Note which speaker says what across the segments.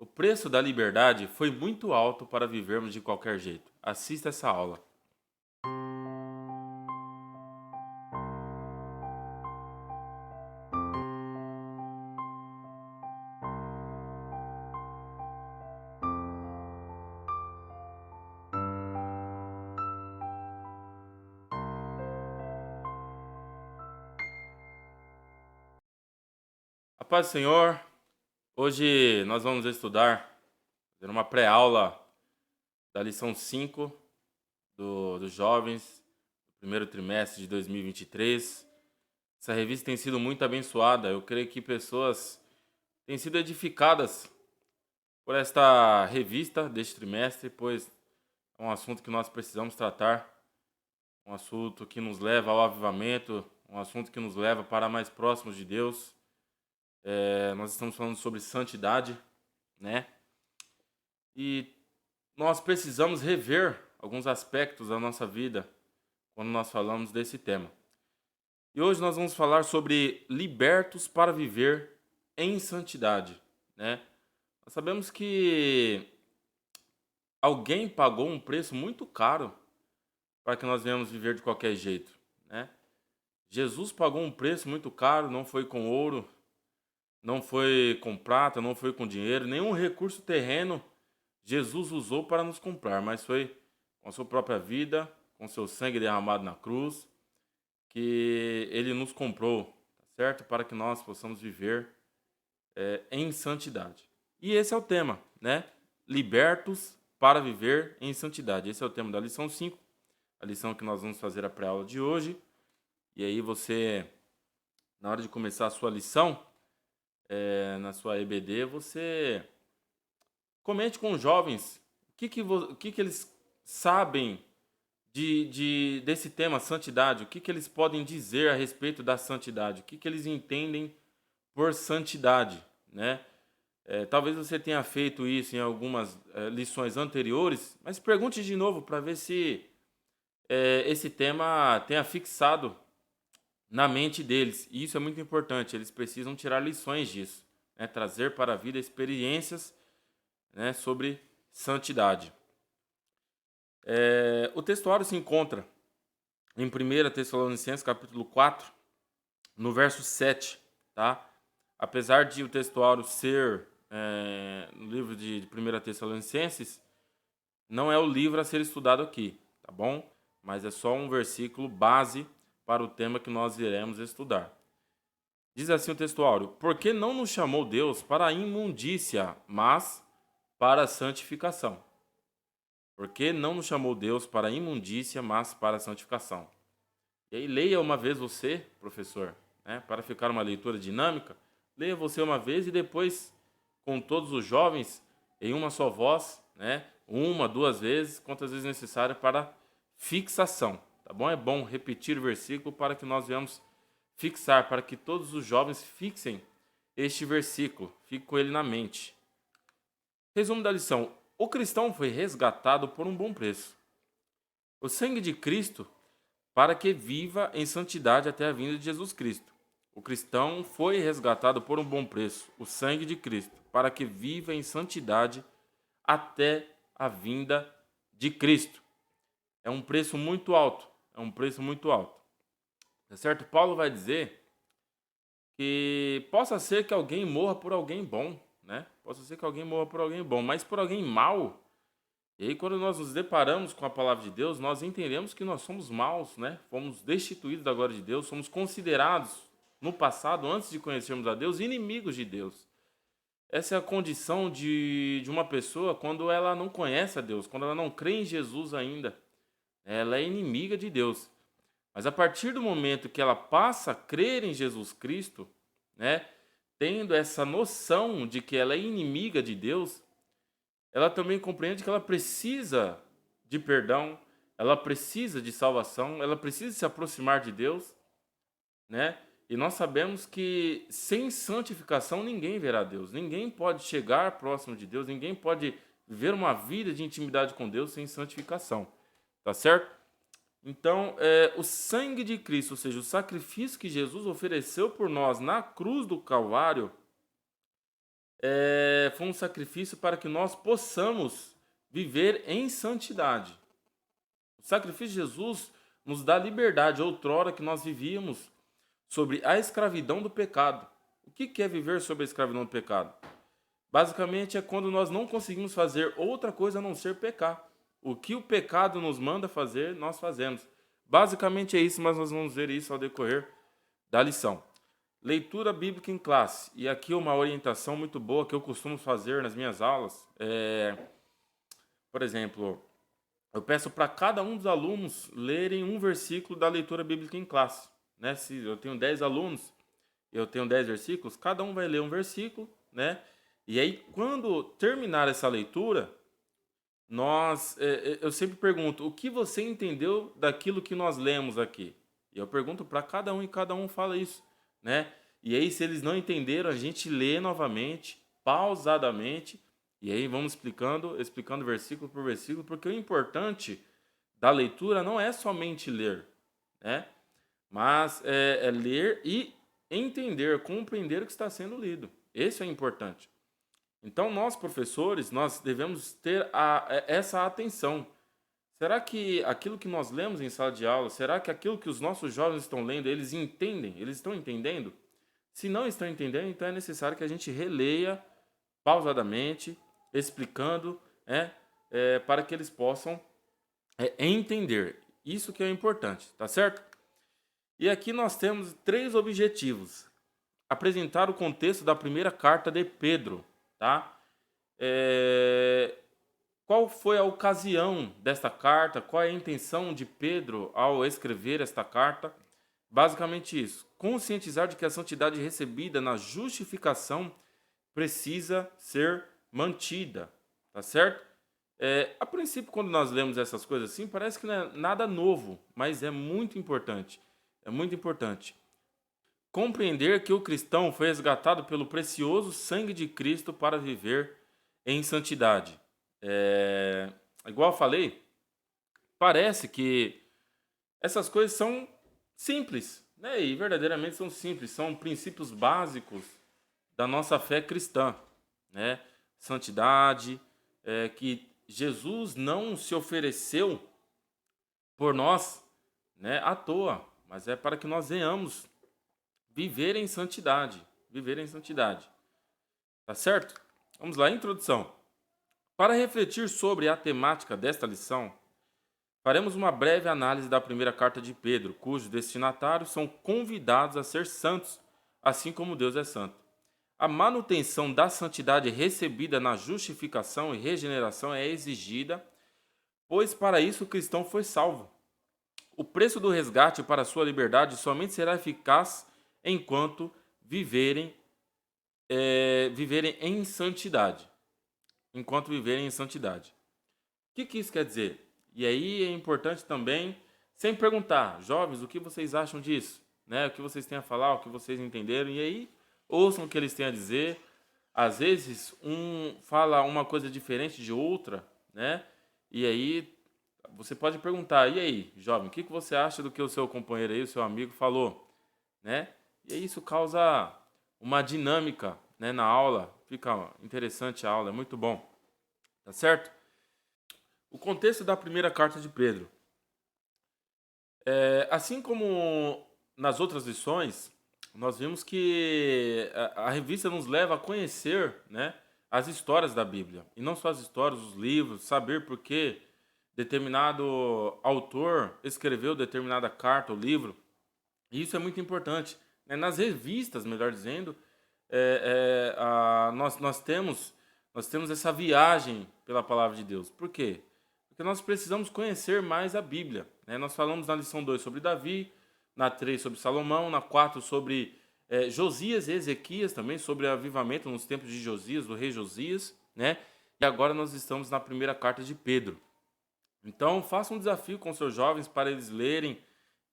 Speaker 1: O preço da liberdade foi muito alto para vivermos de qualquer jeito. Assista essa aula. A paz do Senhor, hoje nós vamos estudar, fazer uma pré-aula da lição 5 dos jovens do primeiro trimestre de 2023. Essa revista tem sido muito abençoada. Eu creio que pessoas têm sido edificadas por esta revista deste trimestre, pois é um assunto que nós precisamos tratar, um assunto que nos leva ao avivamento, um assunto que nos leva para mais próximos de Deus. Nós estamos falando sobre santidade, né? E nós precisamos rever alguns aspectos da nossa vida quando nós falamos desse tema. E hoje nós vamos falar sobre libertos para viver em santidade, né? Nós sabemos que alguém pagou um preço muito caro para que nós venhamos viver de qualquer jeito, né? Jesus pagou um preço muito caro, não foi com ouro, não foi com prata, não foi com dinheiro, nenhum recurso terreno Jesus usou para nos comprar, mas foi com a sua própria vida, com seu sangue derramado na cruz, que ele nos comprou, tá certo? Para que nós possamos viver em santidade. E esse é o tema, né? Libertos para viver em santidade. Esse é o tema da lição 5, a lição que nós vamos fazer a pré-aula de hoje. E aí você, na hora de começar a sua lição, na sua EBD, você comente com os jovens o que eles sabem desse tema santidade, o que eles podem dizer a respeito da santidade, o que eles entendem por santidade, né? Talvez você tenha feito isso em algumas lições anteriores, mas pergunte de novo para ver se esse tema tenha fixado na mente deles. E isso é muito importante, eles precisam tirar lições disso, né? Trazer para a vida experiências, né, sobre santidade. O textuário se encontra em 1 Tessalonicenses, capítulo 4, no verso 7, tá? Apesar de o textuário ser no livro de 1 Tessalonicenses, não é o livro a ser estudado aqui, tá bom? Mas é só um versículo base para o tema que nós iremos estudar. Diz assim o textuário: porque não nos chamou Deus para a imundícia, mas para a santificação. Porque não nos chamou Deus para a imundícia, mas para a santificação. E aí leia uma vez você, professor, né, para ficar uma leitura dinâmica, leia você uma vez e depois com todos os jovens em uma só voz, né, uma, duas vezes, quantas vezes necessário para fixação, tá bom? É bom repetir o versículo para que nós venhamos fixar, para que todos os jovens fixem este versículo, fique com ele na mente. Resumo da lição: o cristão foi resgatado por um bom preço. O sangue de Cristo para que viva em santidade até a vinda de Jesus Cristo. O cristão foi resgatado por um bom preço, o sangue de Cristo, para que viva em santidade até a vinda de Cristo. É um preço muito alto, é um preço muito alto. Tá certo? Paulo vai dizer que possa ser que alguém morra por alguém bom, né? Possa ser que alguém morra por alguém bom, mas por alguém mau. E aí, quando nós nos deparamos com a palavra de Deus, nós entendemos que nós somos maus, né? Fomos destituídos da glória de Deus, somos considerados, no passado, antes de conhecermos a Deus, inimigos de Deus. Essa é a condição de uma pessoa quando ela não conhece a Deus, quando ela não crê em Jesus ainda. Ela é inimiga de Deus. Mas a partir do momento que ela passa a crer em Jesus Cristo, né? Tendo essa noção de que ela é inimiga de Deus, ela também compreende que ela precisa de perdão, ela precisa de salvação, ela precisa se aproximar de Deus, né? E nós sabemos que sem santificação ninguém verá Deus, ninguém pode chegar próximo de Deus, ninguém pode viver uma vida de intimidade com Deus sem santificação, tá certo? Então, o sangue de Cristo, ou seja, o sacrifício que Jesus ofereceu por nós na cruz do Calvário, foi um sacrifício para que nós possamos viver em santidade. O sacrifício de Jesus nos dá liberdade, outrora que nós vivíamos sobre a escravidão do pecado. O que é viver sobre a escravidão do pecado? Basicamente é quando nós não conseguimos fazer outra coisa a não ser pecar. O que o pecado nos manda fazer, nós fazemos. Basicamente é isso, mas nós vamos ver isso ao decorrer da lição. Leitura bíblica em classe. E aqui uma orientação muito boa que eu costumo fazer nas minhas aulas. Por exemplo, eu peço para cada um dos alunos lerem um versículo da leitura bíblica em classe. Né? Se eu tenho 10 alunos, eu tenho 10 versículos, cada um vai ler um versículo, né? E aí, quando terminar essa leitura, eu sempre pergunto, o que você entendeu daquilo que nós lemos aqui? E eu pergunto para cada um e cada um fala isso, né? E aí, se eles não entenderam, a gente lê novamente, pausadamente, e aí vamos explicando versículo por versículo, porque o importante da leitura não é somente ler, né? Mas é ler e entender, compreender o que está sendo lido. Esse é importante. Então, nós, professores, nós devemos ter essa atenção. Será que aquilo que nós lemos em sala de aula, será que aquilo que os nossos jovens estão lendo, eles entendem? Eles estão entendendo? Se não estão entendendo, então é necessário que a gente releia pausadamente, explicando, para que eles possam entender. Isso que é importante, tá certo? E aqui nós temos 3 objetivos. Apresentar o contexto da primeira carta de Pedro, tá? Qual foi a ocasião desta carta? Qual é a intenção de Pedro ao escrever esta carta? Basicamente isso. Conscientizar de que a santidade recebida na justificação precisa ser mantida, tá certo? A princípio, quando nós lemos essas coisas assim, parece que não é nada novo, mas é muito importante. É muito importante. Compreender que o cristão foi resgatado pelo precioso sangue de Cristo para viver em santidade. Igual eu falei, parece que essas coisas são simples, né? E verdadeiramente são simples, são princípios básicos da nossa fé cristã, né? Santidade, que Jesus não se ofereceu por nós, né, à toa, mas é para que nós venhamos viver em santidade, viver em santidade. Tá certo? Vamos lá, introdução. Para refletir sobre a temática desta lição, faremos uma breve análise da primeira carta de Pedro, cujos destinatários são convidados a ser santos, assim como Deus é santo. A manutenção da santidade recebida na justificação e regeneração é exigida, pois para isso o cristão foi salvo. O preço do resgate para a sua liberdade somente será eficaz enquanto viverem em santidade. Enquanto viverem em santidade. O que isso quer dizer? E aí é importante também sempre perguntar, jovens, o que vocês acham disso? Né? O que vocês têm a falar, o que vocês entenderam, e aí ouçam o que eles têm a dizer. Às vezes um fala uma coisa diferente de outra, né? E aí você pode perguntar, e aí, jovem, o que você acha do que o seu companheiro aí, o seu amigo falou? Né? E aí isso causa uma dinâmica, né, na aula, fica interessante a aula, é muito bom, tá certo? O contexto da primeira carta de Pedro. Assim como nas outras lições, nós vimos que a revista nos leva a conhecer, né, as histórias da Bíblia. E não só as histórias, os livros, saber por que determinado autor escreveu determinada carta ou livro. E isso é muito importante. Né? Nas revistas, melhor dizendo, nós temos essa viagem pela palavra de Deus. Por quê? Porque nós precisamos conhecer mais a Bíblia. Né? Nós falamos na lição 2 sobre Davi, na 3 sobre Salomão, na 4 sobre Josias e Ezequias, também sobre avivamento nos tempos de Josias, do rei Josias. Né? E agora nós estamos na primeira carta de Pedro. Então, faça um desafio com seus jovens para eles lerem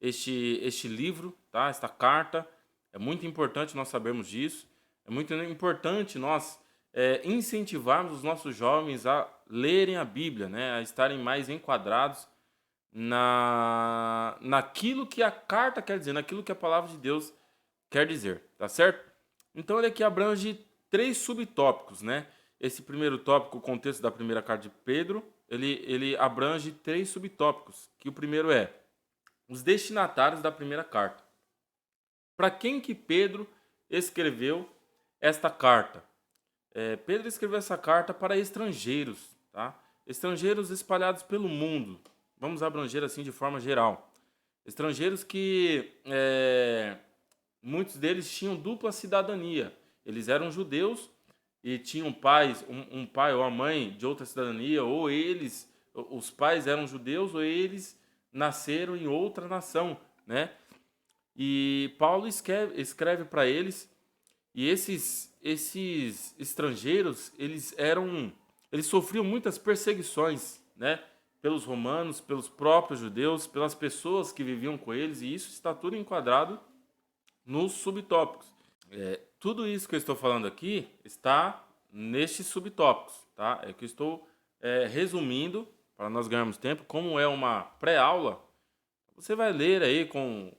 Speaker 1: este livro, tá? Esta carta. É muito importante nós sabermos disso. É muito importante nós incentivarmos os nossos jovens a lerem a Bíblia, né? A estarem mais enquadrados naquilo que a carta quer dizer, naquilo que a palavra de Deus quer dizer, tá certo? Então ele aqui abrange 3 subtópicos, né? Esse primeiro tópico, o contexto da primeira carta de Pedro, ele abrange 3 subtópicos, que o primeiro é os destinatários da primeira carta. Para quem que Pedro escreveu esta carta? Pedro escreveu essa carta para estrangeiros, tá? Estrangeiros espalhados pelo mundo. Vamos abranger assim de forma geral. Estrangeiros que muitos deles tinham dupla cidadania. Eles eram judeus e tinham pais, um pai ou a mãe de outra cidadania, ou os pais eram judeus, ou eles nasceram em outra nação, né? E Paulo escreve para eles, e esses estrangeiros, eles sofriam muitas perseguições, né? Pelos romanos, pelos próprios judeus, pelas pessoas que viviam com eles, e isso está tudo enquadrado nos subtópicos. Tudo isso que eu estou falando aqui está nestes subtópicos, tá? É que eu estou resumindo, para nós ganharmos tempo, como é uma pré-aula, você vai ler aí com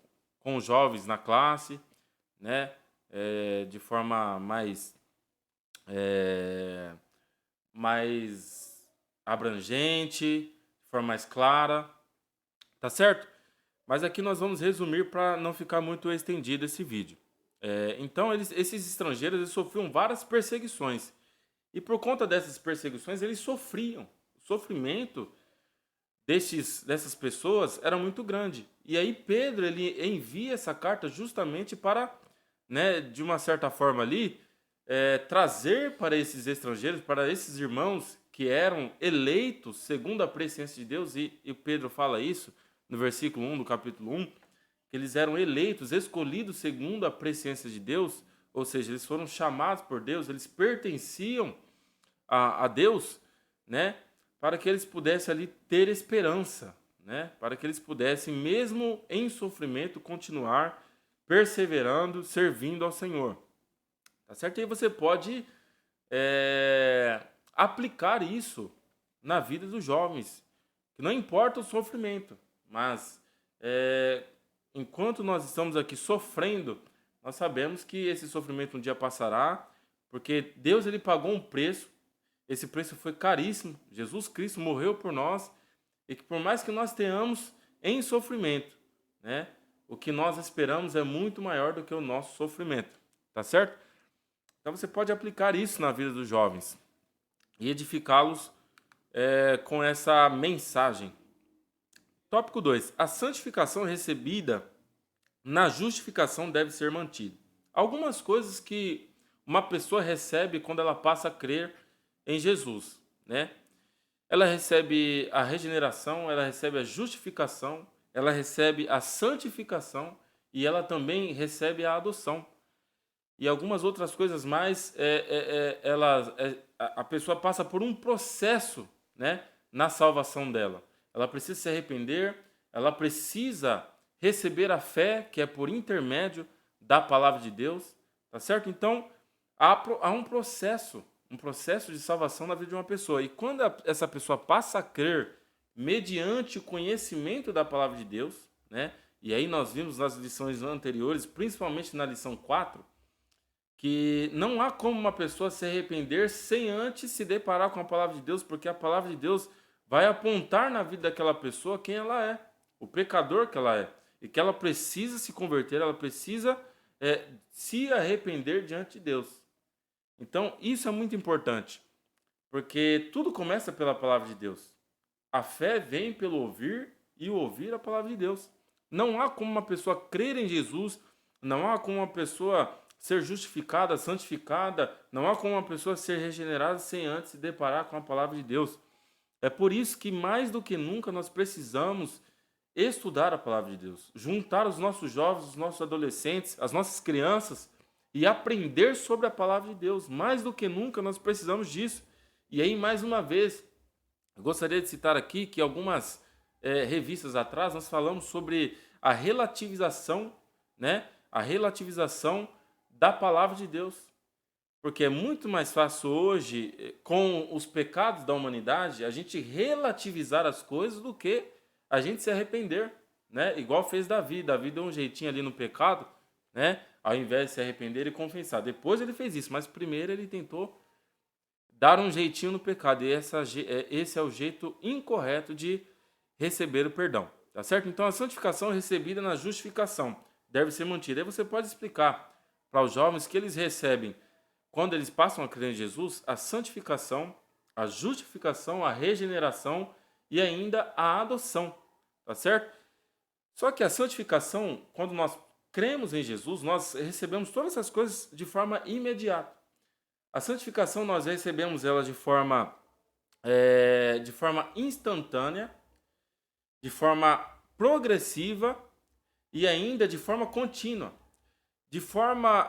Speaker 1: os jovens na classe, né? De forma mais abrangente, de forma mais clara, tá certo? Mas aqui nós vamos resumir para não ficar muito estendido esse vídeo. Então, esses estrangeiros eles sofriam várias perseguições. E por conta dessas perseguições, eles sofriam. O sofrimento dessas pessoas era muito grande. E aí Pedro ele envia essa carta justamente para, né, de uma certa forma ali, trazer para esses estrangeiros, para esses irmãos que eram eleitos segundo a presciência de Deus, e Pedro fala isso no versículo 1 do capítulo 1, que eles eram eleitos, escolhidos segundo a presciência de Deus, ou seja, eles foram chamados por Deus, eles pertenciam a Deus, né, para que eles pudessem ali ter esperança, né, para que eles pudessem, mesmo em sofrimento, continuar perseverando, servindo ao Senhor. Tá certo? E aí você pode aplicar isso na vida dos jovens, que não importa o sofrimento, mas enquanto nós estamos aqui sofrendo, nós sabemos que esse sofrimento um dia passará, porque Deus ele pagou um preço, esse preço foi caríssimo, Jesus Cristo morreu por nós, e que por mais que nós tenhamos em sofrimento, né, o que nós esperamos é muito maior do que o nosso sofrimento, tá certo? Então você pode aplicar isso na vida dos jovens e edificá-los com essa mensagem. Tópico 2. A santificação recebida na justificação deve ser mantida. Algumas coisas que uma pessoa recebe quando ela passa a crer em Jesus, né? Ela recebe a regeneração, ela recebe a justificação, ela recebe a santificação e ela também recebe a adoção. E algumas outras coisas mais, a pessoa passa por um processo, né, na salvação dela. Ela precisa se arrepender, ela precisa receber a fé, que é por intermédio da palavra de Deus, tá certo? Então, há um processo de salvação na vida de uma pessoa. E quando essa pessoa passa a crer mediante o conhecimento da palavra de Deus, né? E aí nós vimos nas lições anteriores, principalmente na lição 4, que não há como uma pessoa se arrepender sem antes se deparar com a palavra de Deus, porque a palavra de Deus vai apontar na vida daquela pessoa quem ela é, o pecador que ela é, e que ela precisa se converter, ela precisa se arrepender diante de Deus. Então, isso é muito importante, porque tudo começa pela palavra de Deus. A fé vem pelo ouvir e o ouvir a palavra de Deus. Não há como uma pessoa crer em Jesus, não há como uma pessoa ser justificada, santificada, não há como uma pessoa ser regenerada sem antes se deparar com a palavra de Deus. É por isso que mais do que nunca nós precisamos estudar a palavra de Deus, juntar os nossos jovens, os nossos adolescentes, as nossas crianças e aprender sobre a palavra de Deus. Mais do que nunca nós precisamos disso. E aí, mais uma vez, eu gostaria de citar aqui que algumas revistas atrás nós falamos sobre a relativização, né? A relativização da palavra de Deus. Porque é muito mais fácil hoje, com os pecados da humanidade, a gente relativizar as coisas do que a gente se arrepender, né? Igual fez Davi. Davi deu um jeitinho ali no pecado, né? ao invés de se arrepender e confessar. Depois ele fez isso, mas primeiro ele tentou dar um jeitinho no pecado. E esse é o jeito incorreto de receber o perdão. Tá certo? Então a santificação recebida na justificação deve ser mantida. Aí você pode explicar para os jovens que eles recebem, quando eles passam a crer em Jesus, a santificação, a justificação, a regeneração e ainda a adoção. Tá certo? Só que a santificação, quando nós cremos em Jesus, nós recebemos todas essas coisas de forma imediata. A santificação nós recebemos ela de forma instantânea, de forma progressiva e ainda de forma contínua. De forma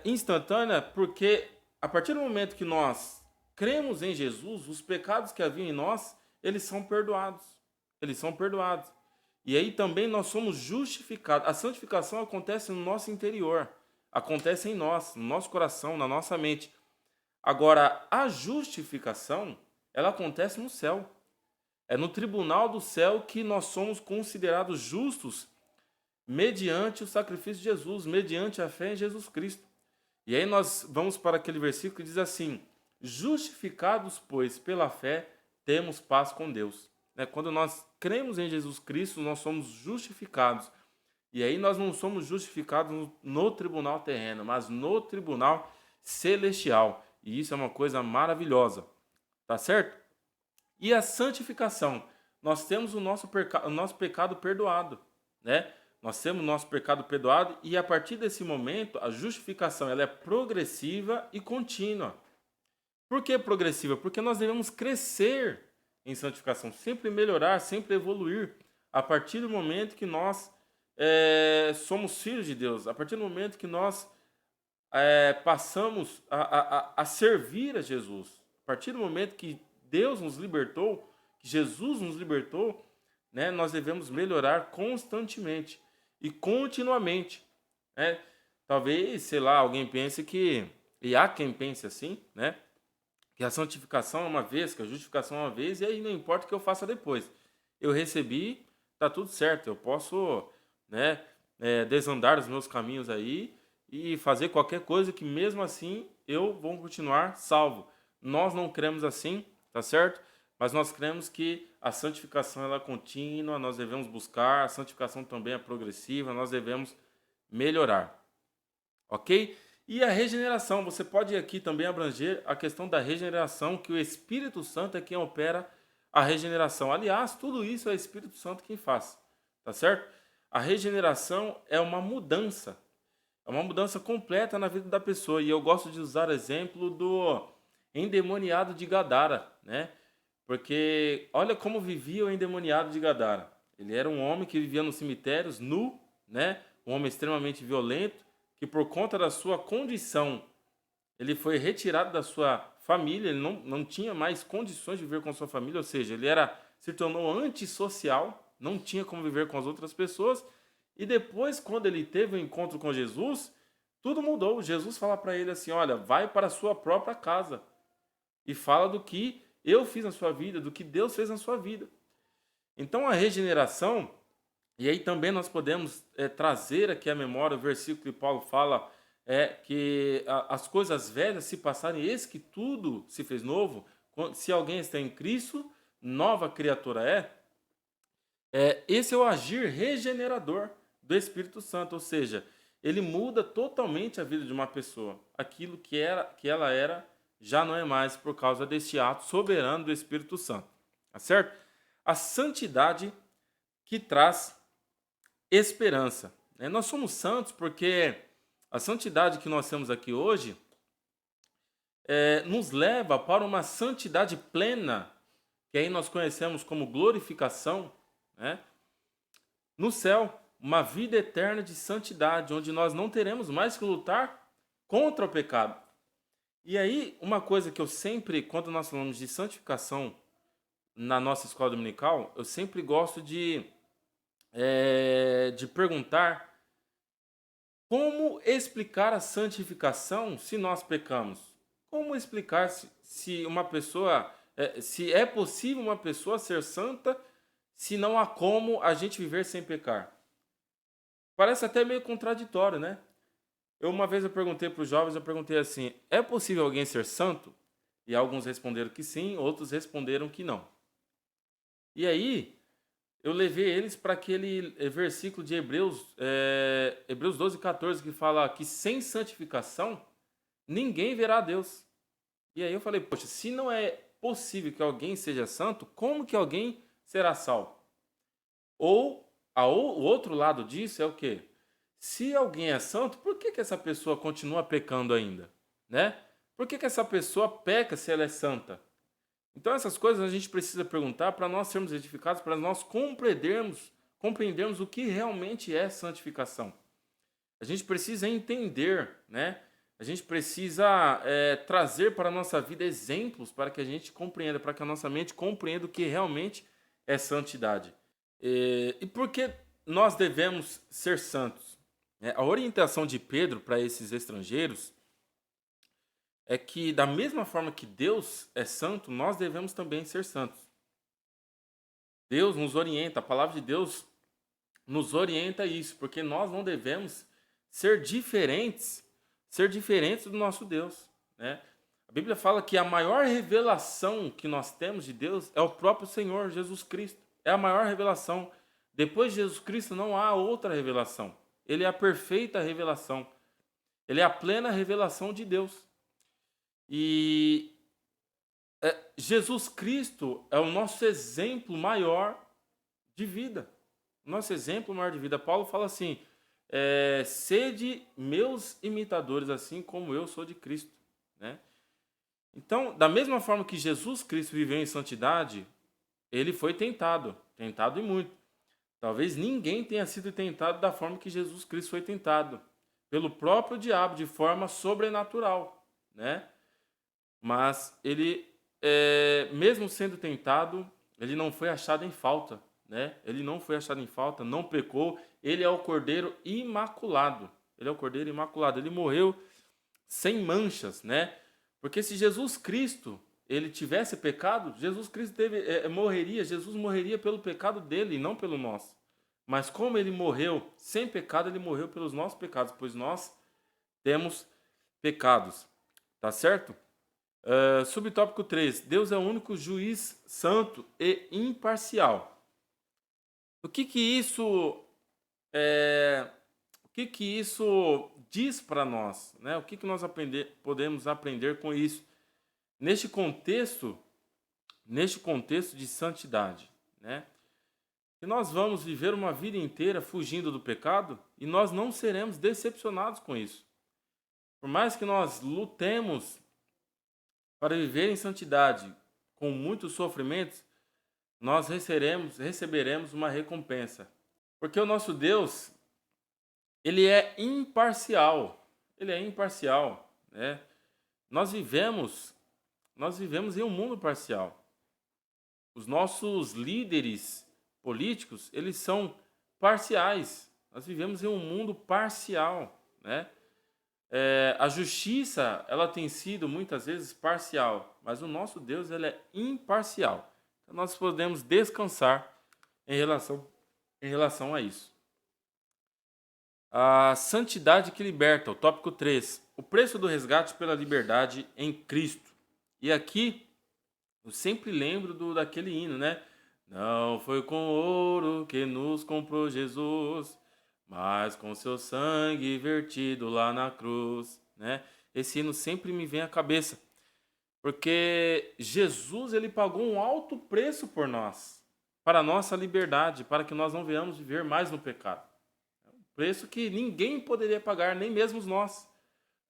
Speaker 1: instantânea, porque a partir do momento que nós cremos em Jesus, os pecados que haviam em nós, eles são perdoados. Eles são perdoados. E aí também nós somos justificados. A santificação acontece no nosso interior, acontece em nós, no nosso coração, na nossa mente. Agora, a justificação, ela acontece no céu. É no tribunal do céu que nós somos considerados justos mediante o sacrifício de Jesus, mediante a fé em Jesus Cristo. E aí nós vamos para aquele versículo que diz assim: justificados, pois, pela fé, temos paz com Deus. Quando nós cremos em Jesus Cristo, nós somos justificados. E aí nós não somos justificados no tribunal terreno, mas no tribunal celestial. E isso é uma coisa maravilhosa. Tá certo? E a santificação? Nós temos o nosso pecado perdoado, né? Nós temos o nosso pecado perdoado e a partir desse momento, a justificação ela é progressiva e contínua. Por que progressiva? Porque nós devemos crescer em santificação, sempre melhorar, sempre evoluir, a partir do momento que nós somos filhos de Deus, a partir do momento que nós passamos a servir a Jesus, a partir do momento que Deus nos libertou, que Jesus nos libertou, né, nós devemos melhorar constantemente e continuamente. Né? Talvez, sei lá, alguém pense que, e há quem pense assim, né? Que a santificação é uma vez, que a justificação é uma vez, e aí não importa o que eu faça depois. Eu recebi, tá tudo certo, eu posso, né, desandar os meus caminhos aí e fazer qualquer coisa que mesmo assim eu vou continuar salvo. Nós não cremos assim, tá certo? Mas nós cremos que a santificação ela é contínua, nós devemos buscar, a santificação também é progressiva, nós devemos melhorar. Ok? E a regeneração, você pode aqui também abranger a questão da regeneração, que o Espírito Santo é quem opera a regeneração. Aliás, tudo isso é o Espírito Santo quem faz, tá certo? A regeneração é uma mudança completa na vida da pessoa. E eu gosto de usar o exemplo do endemoniado de Gadara, né? Porque olha como vivia o endemoniado de Gadara. Ele era um homem que vivia nos cemitérios, nu, né? Um homem extremamente violento, que por conta da sua condição, ele foi retirado da sua família, ele não tinha mais condições de viver com a sua família, ou seja, se tornou antissocial, não tinha como viver com as outras pessoas, e depois, quando ele teve o um encontro com Jesus, tudo mudou. Jesus fala para ele assim, olha, vai para a sua própria casa, e fala do que eu fiz na sua vida, do que Deus fez na sua vida. Então a regeneração, e aí também nós podemos trazer aqui à memória o versículo que Paulo fala, que as coisas velhas se passarem, eis que tudo se fez novo. Se alguém está em Cristo, nova criatura esse é o agir regenerador do Espírito Santo, ou seja, ele muda totalmente a vida de uma pessoa. Aquilo que ela era, já não é mais por causa deste ato soberano do Espírito Santo. Tá certo? A santidade que traz esperança. Nós somos santos porque a santidade que nós temos aqui hoje nos leva para uma santidade plena, que aí nós conhecemos como glorificação, né? No céu, uma vida eterna de santidade, onde nós não teremos mais que lutar contra o pecado. E aí, uma coisa que eu sempre, quando nós falamos de santificação na nossa escola dominical, eu sempre gosto de perguntar como explicar a santificação se nós pecamos. Como explicar se uma pessoa, se é possível uma pessoa ser santa se não há como a gente viver sem pecar? Parece até meio contraditório, né? Uma vez eu perguntei para os jovens, eu perguntei assim: é possível alguém ser santo? E alguns responderam que sim, outros responderam que não. E aí, eu levei eles para aquele versículo de Hebreus, Hebreus 12:14, que fala que sem santificação ninguém verá a Deus. E aí eu falei, poxa, se não é possível que alguém seja santo, como que alguém será salvo? Ou o outro lado disso é o quê? Se alguém é santo, por que essa pessoa continua pecando ainda? Né? Por que essa pessoa peca se ela é santa? Então essas coisas a gente precisa perguntar para nós sermos edificados, para nós compreendermos o que realmente é santificação. A gente precisa entender, né? A gente precisa trazer para a nossa vida exemplos para que a gente compreenda, para que a nossa mente compreenda o que realmente é santidade. E por que nós devemos ser santos? A orientação de Pedro para esses estrangeiros é que, da mesma forma que Deus é santo, nós devemos também ser santos. Deus nos orienta, a palavra de Deus nos orienta a isso, porque nós não devemos ser diferentes do nosso Deus, né? A Bíblia fala que a maior revelação que nós temos de Deus é o próprio Senhor Jesus Cristo. É a maior revelação. Depois de Jesus Cristo não há outra revelação. Ele é a perfeita revelação. Ele é a plena revelação de Deus. E Jesus Cristo é o nosso exemplo maior de vida. Nosso exemplo maior de vida. Paulo fala assim: sede meus imitadores, assim como eu sou de Cristo, né? Então, da mesma forma que Jesus Cristo viveu em santidade, ele foi tentado e muito. Talvez ninguém tenha sido tentado da forma que Jesus Cristo foi tentado, pelo próprio diabo, de forma sobrenatural, né? Mas ele, mesmo sendo tentado, ele não foi achado em falta, né? Ele não foi achado em falta, não pecou. Ele é o Cordeiro imaculado. Ele é o Cordeiro imaculado. Ele morreu sem manchas, né? Porque se Jesus Cristo ele tivesse pecado, Jesus Cristo Jesus morreria pelo pecado dele e não pelo nosso. Mas como ele morreu sem pecado, ele morreu pelos nossos pecados, pois nós temos pecados. Tá certo? Subtópico 3. Deus é o único juiz santo e imparcial. O que que isso diz para nós, né? O que que nós podemos aprender com isso neste contexto de santidade, né? Que nós vamos viver uma vida inteira fugindo do pecado e nós não seremos decepcionados com isso. Por mais que nós lutemos para viver em santidade com muitos sofrimentos, nós receberemos uma recompensa. Porque o nosso Deus, ele é imparcial. Ele é imparcial, né? Nós vivemos em um mundo parcial. Os nossos líderes políticos, eles são parciais. Nós vivemos em um mundo parcial, né? A justiça, ela tem sido muitas vezes parcial, mas o nosso Deus, ele é imparcial. Então nós podemos descansar em relação a isso. A santidade que liberta, o tópico 3. O preço do resgate pela liberdade em Cristo. E aqui, eu sempre lembro daquele hino, né? Não foi com ouro que nos comprou Jesus, mas com seu sangue vertido lá na cruz, né? Esse hino sempre me vem à cabeça, porque Jesus, ele pagou um alto preço por nós, para a nossa liberdade, para que nós não venhamos viver mais no pecado. Preço que ninguém poderia pagar, nem mesmo nós.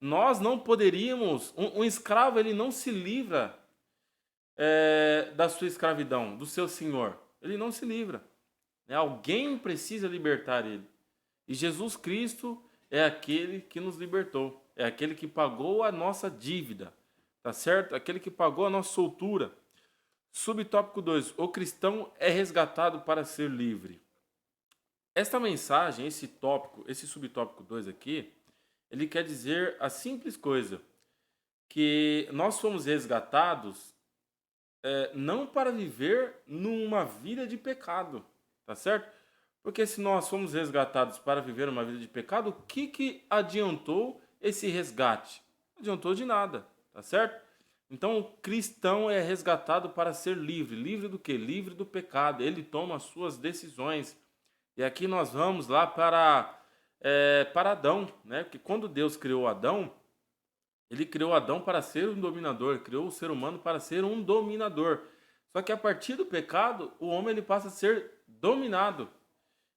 Speaker 1: Nós não poderíamos, um escravo ele não se livra da sua escravidão, do seu senhor. Ele não se livra, né? Alguém precisa libertar ele. E Jesus Cristo é aquele que nos libertou. É aquele que pagou a nossa dívida. Tá certo? Aquele que pagou a nossa soltura. Subtópico 2. O cristão é resgatado para ser livre. Esta mensagem, esse tópico, esse subtópico 2 aqui, ele quer dizer a simples coisa, que nós fomos resgatados não para viver numa vida de pecado, tá certo? Porque se nós fomos resgatados para viver uma vida de pecado, o que adiantou esse resgate? Não adiantou de nada, tá certo? Então o cristão é resgatado para ser livre. Livre do quê? Livre do pecado. Ele toma as suas decisões. E aqui nós vamos lá para Adão, né? Porque quando Deus criou Adão, ele criou Adão para ser um dominador, criou o ser humano para ser um dominador. Só que a partir do pecado, o homem ele passa a ser dominado.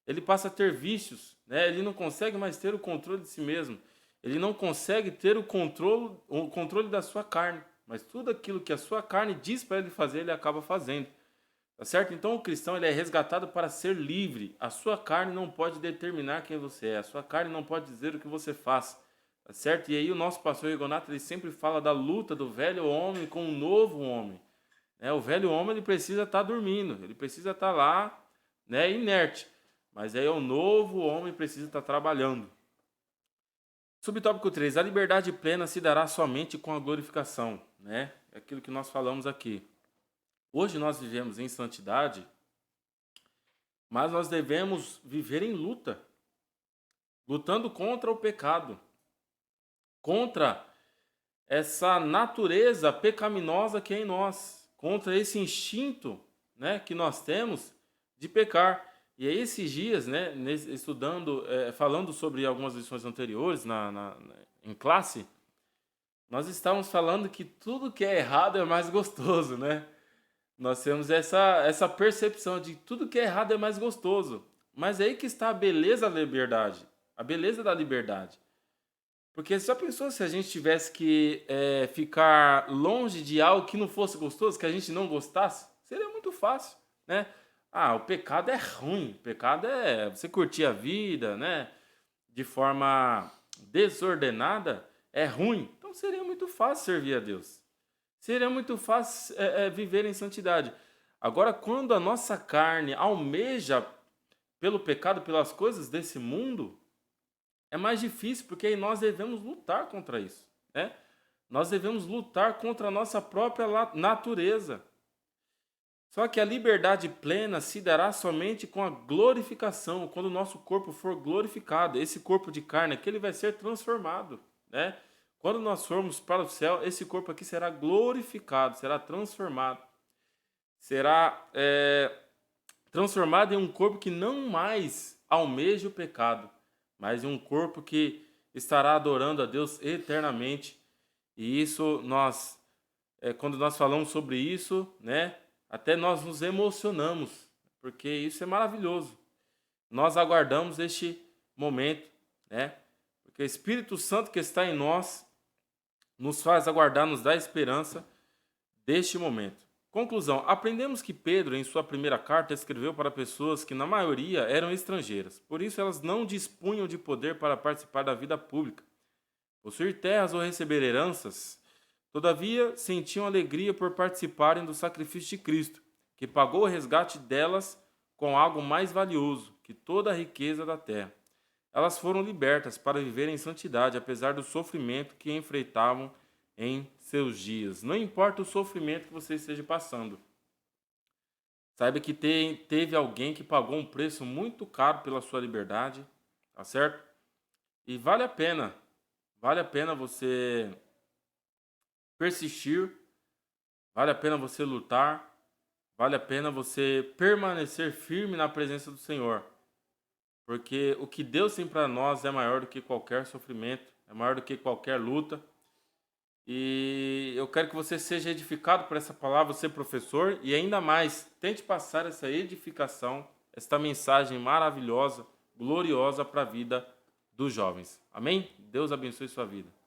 Speaker 1: Ele passa a ter vícios, né? Ele não consegue mais ter o controle de si mesmo. Ele não consegue ter o controle da sua carne. Mas tudo aquilo que a sua carne diz para ele fazer, ele acaba fazendo. Tá certo? Então o cristão ele é resgatado para ser livre. A sua carne não pode determinar quem você é. A sua carne não pode dizer o que você faz. Tá certo? E aí o nosso pastor Rigonato ele sempre fala da luta do velho homem com o novo homem. O velho homem ele precisa estar dormindo, ele precisa estar lá, né, inerte. Mas aí o novo homem precisa estar trabalhando. Subtópico 3. A liberdade plena se dará somente com a glorificação. Né? É aquilo que nós falamos aqui. Hoje nós vivemos em santidade, mas nós devemos viver em luta. Lutando contra o pecado. Contra essa natureza pecaminosa que é em nós. Contra esse instinto, né, que nós temos de pecar. E aí esses dias, né, estudando, falando sobre algumas lições anteriores em classe, nós estávamos falando que tudo que é errado é mais gostoso, né? Nós temos essa percepção de tudo que é errado é mais gostoso. Mas é aí que está a beleza da liberdade. A beleza da liberdade. Porque já pensou se a gente tivesse que ficar longe de algo que não fosse gostoso, que a gente não gostasse? Seria muito fácil, né? O pecado é ruim. O pecado é você curtir a vida, né? De forma desordenada, é ruim. Então seria muito fácil servir a Deus. Seria muito fácil viver em santidade. Agora, quando a nossa carne almeja pelo pecado, pelas coisas desse mundo, é mais difícil, porque aí nós devemos lutar contra isso, né? Nós devemos lutar contra a nossa própria natureza. Só que a liberdade plena se dará somente com a glorificação, quando o nosso corpo for glorificado. Esse corpo de carne aqui ele vai ser transformado, né? Quando nós formos para o céu, esse corpo aqui será glorificado, será transformado. Será transformado em um corpo que não mais almeja o pecado, mas em um corpo que estará adorando a Deus eternamente. E isso quando nós falamos sobre isso, né? Até nós nos emocionamos, porque isso é maravilhoso. Nós aguardamos este momento, né? Porque o Espírito Santo que está em nós nos faz aguardar, nos dá esperança deste momento. Conclusão: aprendemos que Pedro, em sua primeira carta, escreveu para pessoas que, na maioria, eram estrangeiras. Por isso, elas não dispunham de poder para participar da vida pública, possuir terras ou receber heranças. Todavia, sentiam alegria por participarem do sacrifício de Cristo, que pagou o resgate delas com algo mais valioso que toda a riqueza da terra. Elas foram libertas para viver em santidade, apesar do sofrimento que enfrentavam em seus dias. Não importa o sofrimento que você esteja passando. Saiba que teve alguém que pagou um preço muito caro pela sua liberdade, tá certo? E vale a pena você persistir, vale a pena você lutar, vale a pena você permanecer firme na presença do Senhor. Porque o que Deus tem para nós é maior do que qualquer sofrimento, é maior do que qualquer luta. E eu quero que você seja edificado por essa palavra, você professor, e ainda mais, tente passar essa edificação, esta mensagem maravilhosa, gloriosa para a vida dos jovens. Amém? Deus abençoe sua vida.